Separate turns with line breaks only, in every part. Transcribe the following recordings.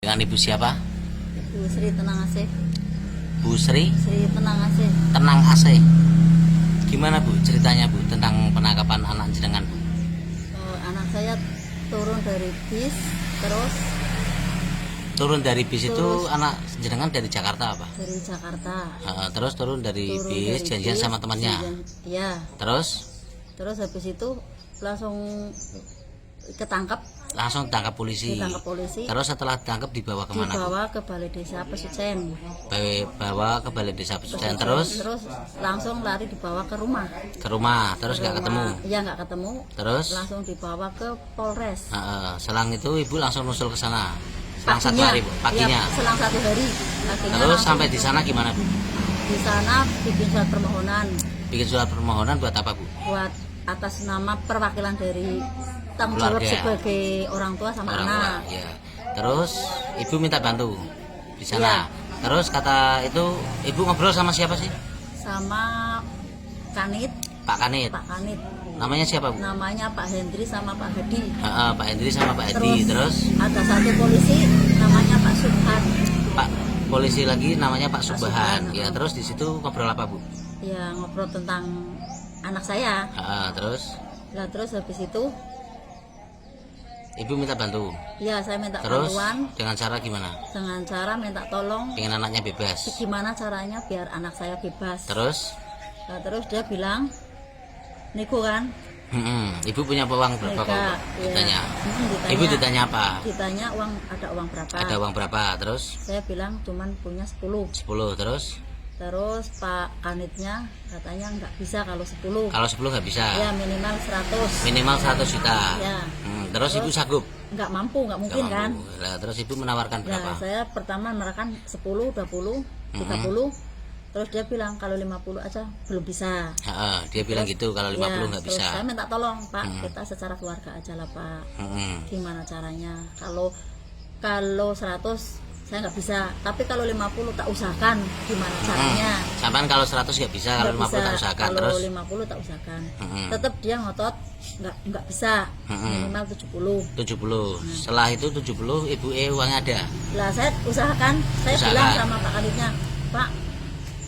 Dengan Ibu siapa?
Bu Sri Tenang Asih.
Bu Sri
Sri Tenang Asih.
Tenang Asih. Gimana Bu ceritanya Bu tentang penangkapan anak jenengan Bu?
Anak saya turun dari bis, terus
Turun dari bis itu anak jenengan dari Jakarta apa?
dari Jakarta.
Terus turun dari
Turun
bis
dari
janjian
bis,
sama temannya.
Iya.
Terus
Habis itu langsung ketangkap,
ditangkap polisi.
ditangkap polisi.
Terus setelah ditangkap dibawa kemana Bu?
Dibawa ke Balai Desa Pesucen.
Bawa ke Balai Desa Pesucen. Terus
langsung lari dibawa ke rumah.
ke rumah. Terus nggak ketemu.
Iya, nggak ketemu.
Terus
Langsung dibawa ke Polres.
selang itu Ibu langsung nusul ke sana. Selang satu
Paginya,
hari Bu, paginya.
Ya, selang 1 hari. Paginya
Terus
langsung
sampai di sana gimana Bu?
di sana bikin surat permohonan
Bikin surat permohonan buat apa Bu?
buat atas nama perwakilan dari tanggung jawab
Keluarga.
sebagai orang tua sama
Orang
anak.
tua. Ya. Terus Ibu minta bantu di sana.
Iya.
Terus kata itu Ibu ngobrol sama siapa sih?
Sama Kanit,
Pak Kanit.
Pak Kanit.
Namanya siapa Bu?
Namanya Pak Hendri sama Pak Hadi.
Pak Hendri sama Pak Hadi. Terus
ada satu polisi namanya Pak Subhan.
Pak polisi lagi namanya Pak Subhan.
Subhan,
Ya, terus di situ ngobrol apa Bu?
Ya, ngobrol tentang anak saya.
Terus
Lah terus habis itu
Ibu minta bantu.
ya saya minta
Terus
bantuan
dengan cara gimana?
dengan cara minta tolong
Pengen anaknya bebas.
gimana caranya biar anak saya bebas.
Terus
Nah, terus dia bilang, Niku kan,
Ibu punya uang berapa
Nika,
kok? Ditanya.
ditanya.
Ibu ditanya apa?
Ditanya ada uang berapa?
Ada uang berapa? Terus
Saya bilang cuman punya 10.
10. Terus
Terus Pak Kanitnya katanya nggak bisa kalau 10.
kalau 10 nggak bisa.
Ya minimal 100.
Minimal 100 juta.
Ya.
Terus Ibu sanggup?
Nggak mampu, nggak mungkin
Nggak
kan?
mampu. Lah, terus Ibu menawarkan
Nah,
berapa?
saya pertama menawarkan 10, 20, 30. Terus dia bilang kalau 50 aja belum bisa.
Dia bilang gitu kalau 50 nggak
terus
bisa.
saya minta tolong Pak, kita secara keluarga aja lah Pak. Gimana caranya? Kalau 100 saya nggak bisa, tapi kalau 50 tak usahakan gimana caranya.
Sampai kalau 100 nggak bisa, kalau 50 tak usahakan.
Kalau
Terus
50 tak usahakan. Tetap dia ngotot nggak bisa, minimal 70.
70. Setelah itu 70 Ibu uangnya ada.
Lah saya usahakan, saya
Usahakan.
bilang sama Pak Kanitnya, Pak,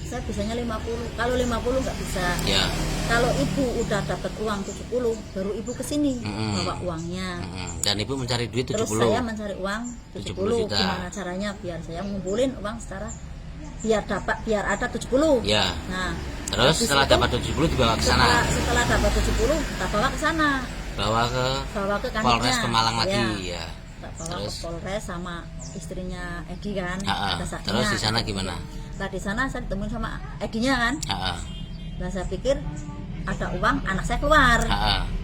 saya bisanya 50. Kalau 50 nggak bisa.
Ya.
Kalau ibu udah dapat uang 70, baru ibu kesini bawa uangnya.
Dan Ibu mencari duit 70.
Terus saya mencari uang
70
70.
juta.
Gimana caranya biar saya ngumpulin uang secara biar ada 70.
Ya.
Nah,
Terus
habis
setelah
itu,
dapat 70 dibawa ke sana.
Setelah dapat 70, kita bawa ke sana.
Bawa ke
Bawa ke kanitnya.
Polres Pemalang lagi ya.
Kita bawa
Terus?
ke Polres sama istrinya Edi kan. Ada saksinya.
Terus di sana gimana?
Nah, di sana saya ditemuin sama Edinya kan. Nah, saya pikir ada uang anak saya keluar.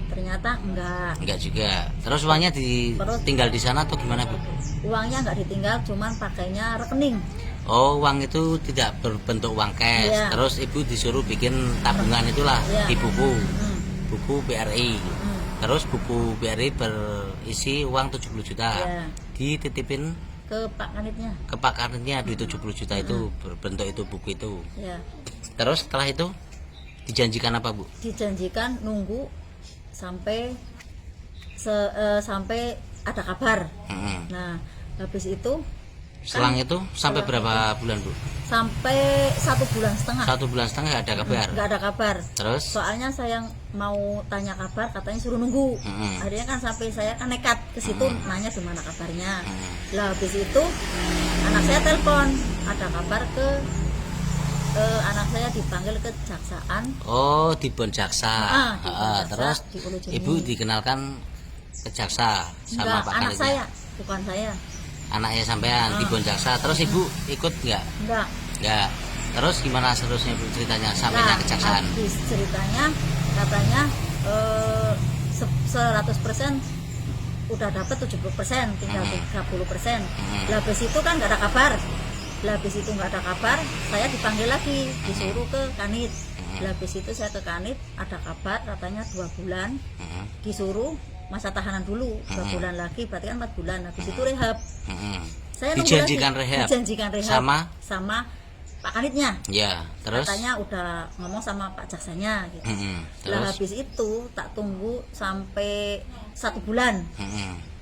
Ternyata enggak.
Enggak juga. Terus uangnya ditinggal di sana atau gimana Bu?
Uangnya enggak ditinggal, cuman pakainya rekening.
Oh, uang itu tidak berbentuk uang cash.
Iya.
Terus Ibu disuruh bikin tabungan itulah
Iya.
di buku BRI.
Hmm.
Terus buku BRI berisi uang 70 juta.
Iya.
Dititipin
Ke Pak Kanitnya.
ke Pak Kanitnya duit 70 juta itu berbentuk itu buku itu.
Ya,
Terus setelah itu dijanjikan apa Bu?
dijanjikan nunggu sampai sampai ada kabar. Nah, habis itu
Selang itu sampai berapa bulan Bu?
sampai 1,5 bulan.
1,5 bulan nggak ada kabar.
Nggak ada kabar.
Terus?
Soalnya saya mau tanya kabar, katanya suruh nunggu. Akhirnya kan sampai saya kan nekat ke situ nanya gimana kabarnya. Lah habis itu anak saya telepon, ada kabar ke anak saya dipanggil ke kejaksaan.
Oh, di Bonjaksa.
Di Bonjaksa,
Terus
di Ulujeni.
Ibu dikenalkan ke jaksa sama
Enggak,
Pak
anak
Kanitnya.
saya, bukan saya.
Anaknya sampean di Bonjaksa. Terus Ibu ikut nggak?
Enggak.
Nggak. Terus gimana seterusnya Bu ceritanya sampainya
Nah,
kejaksaan?
habis ceritanya katanya 100% udah dapat 70%, tinggal 30%. Lah habis itu kan nggak ada kabar. Lah habis itu nggak ada kabar, saya dipanggil lagi, disuruh ke Kanit. Lah habis itu saya ke Kanit, ada kabar katanya 2 bulan, disuruh masa tahanan dulu 2 bulan lagi, berarti kan 4 bulan. Habis itu rehab. Saya nunggu
Dijanjikan
lagi.
rehab?
Dijanjikan rehab
Sama
Pak Kanitnya.
ya. Terus
Katanya udah ngomong sama Pak Jaksanya gitu. Lah
terus
habis itu tak tunggu sampai 1 bulan.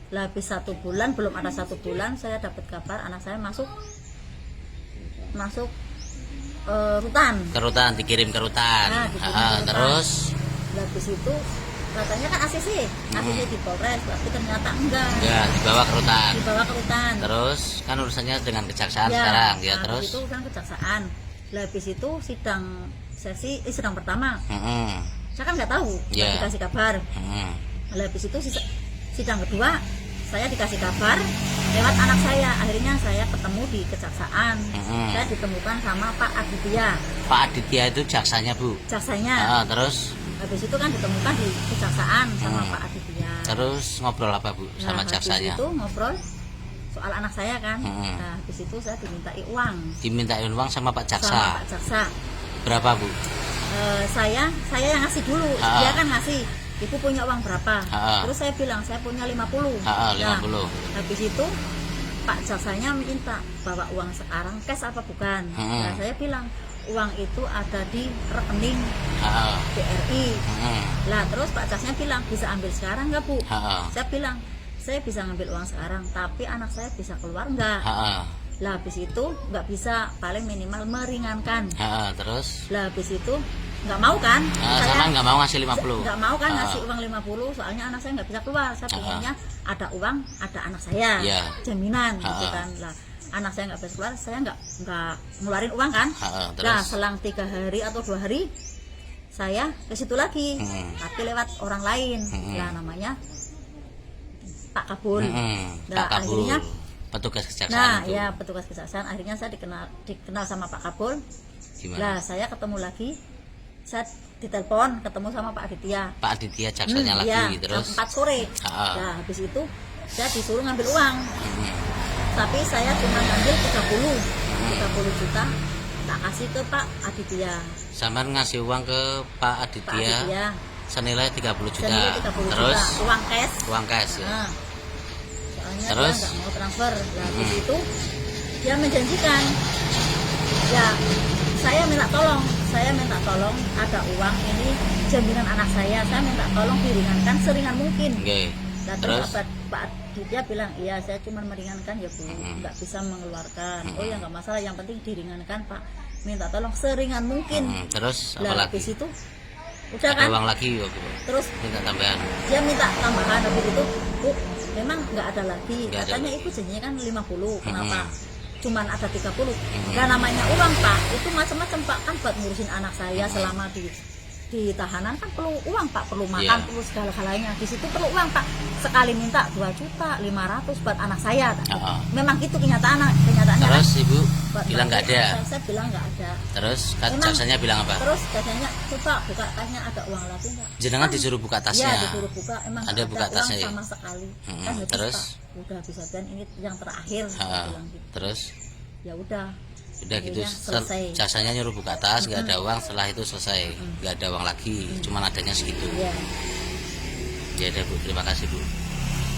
Lah habis 1 bulan, belum ada 1 bulan, saya dapat kabar anak saya masuk rutan.
Ke rutan, dikirim ke rutan.
Nah, dikirim ke rutan.
Terus
Lah habis itu katanya kan ACC di Polres, tapi ternyata enggak.
ya dibawa ke rutan.
Dibawa ke rutan.
Terus kan urusannya dengan kejaksaan
Ya,
sekarang ya.
nah,
Terus
habis itu kan kejaksaan. Lah habis itu sidang pertama. Saya kan nggak tahu,
Ya.
nggak dikasih kabar. Lah habis itu sidang kedua, saya dikasih kabar lewat anak saya. Akhirnya saya ketemu di kejaksaan. Saya ditemukan sama Pak Aditya.
Pak Aditya itu jaksanya, Bu.
Jaksanya.
Terus
Habis itu kan ditemukan di kejaksaan sama Pak Aditya.
terus ngobrol apa, Bu, sama
Nah,
jaksanya?
habis itu ngobrol soal anak saya kan. Nah, habis itu saya dimintai uang
Dimintain uang sama Pak Jaksa.
sama Pak Jaksa.
Berapa, Bu?
Saya yang ngasih dulu. Dia kan ngasih, ibu punya uang berapa? Terus saya bilang saya punya 50.
50.
Nah, habis itu Pak Jaksanya minta bawa uang sekarang cash apa bukan? Nah, saya bilang uang itu ada di rekening BRI. Lah terus Pak Jaksanya bilang bisa ambil sekarang nggak, Bu? Saya bilang saya bisa ngambil uang sekarang, tapi anak saya bisa keluar nggak? Lah habis itu nggak bisa, paling minimal meringankan.
Terus
Lah habis itu nggak mau kan?
sama nggak mau ngasih 50.
Nggak mau kan ngasih uang 50, soalnya anak saya nggak bisa keluar. Saya pengennya ada uang, ada anak saya,
Ya.
jaminan gitu kan. Lah anak saya nggak bisa keluar, saya nggak ngeluarin uang kan.
Terus
Nah selang 3 hari atau 2 hari saya ke situ lagi, tapi lewat orang lain. Lah namanya Pak Kabul.
Pak Kabul,
akhirnya
petugas kejaksaan
nah
itu.
ya petugas kejaksaan. Akhirnya saya dikenal sama Pak Kabul.
Gimana?
Lah saya ketemu lagi, saya ditelepon ketemu sama Pak Aditya.
Pak Aditya jaksanya lagi.
Ya,
Terus
jam 4 sore. Nah habis itu saya disuruh ngambil uang, tapi saya cuma ngambil 30 juta, tak kasih ke Pak Aditya.
Samar ngasih uang ke Pak
Pak
Aditya
Aditya
senilai 30 juta.
senilai 30
Terus
juta uang cash.
uang cash ya.
Nah, soalnya
Terus?
dia nggak mau transfer. Nah, habis itu dia menjanjikan, ya saya minta tolong ada uang ini jaminan anak saya minta tolong diringankan seringan mungkin.
Oke.
Nah,
Terus
terus Pak Aditya bilang iya saya cuma meringankan ya Bu, nggak bisa mengeluarkan. Oh ya nggak masalah, yang penting diringankan Pak, minta tolong seringan mungkin.
Terus apa
Lah
lagi?
habis itu udah
Ada
kan,
uang lagi ya, Bu?
terus
Minta tambahan.
dia minta tambahan. Habis itu Bu memang nggak ada lagi,
Nggak ada
katanya
lagi.
ibu janjinya kan 50, kenapa cuman ada 30? Nah namanya uang Pak itu macam-macam Pak, kan buat ngurusin anak saya selama di tahanan kan perlu uang Pak, perlu makan, perlu segala galanya. Di situ perlu uang Pak, sekali minta 2.500.000 buat anak saya. Memang itu kenyataannya.
Terus Ibu
Buat
bilang nggak
bapak,
ada.
saya bilang nggak ada.
Terus
Memang-
jaksanya bilang apa?
Terus katanya coba buka tasnya, ada uang lagi nggak?
Jenengan disuruh buka tasnya.
Iya disuruh buka, emang
Ada
nggak
buka
uang
tasnya ya?
sama sekali.
Mm-mm.
Kan habis,
Terus?
Pak, udah bisa dan ini yang terakhir. Saya bilang gitu.
Terus
Ya udah
gitu.
akhirnya selesai.
Jaksanya nyuruh buka tas, nggak ada uang. Setelah itu selesai, nggak ada uang lagi. Cuman adanya segitu.
Iya.
Ya udah, Bu, terima kasih, Bu.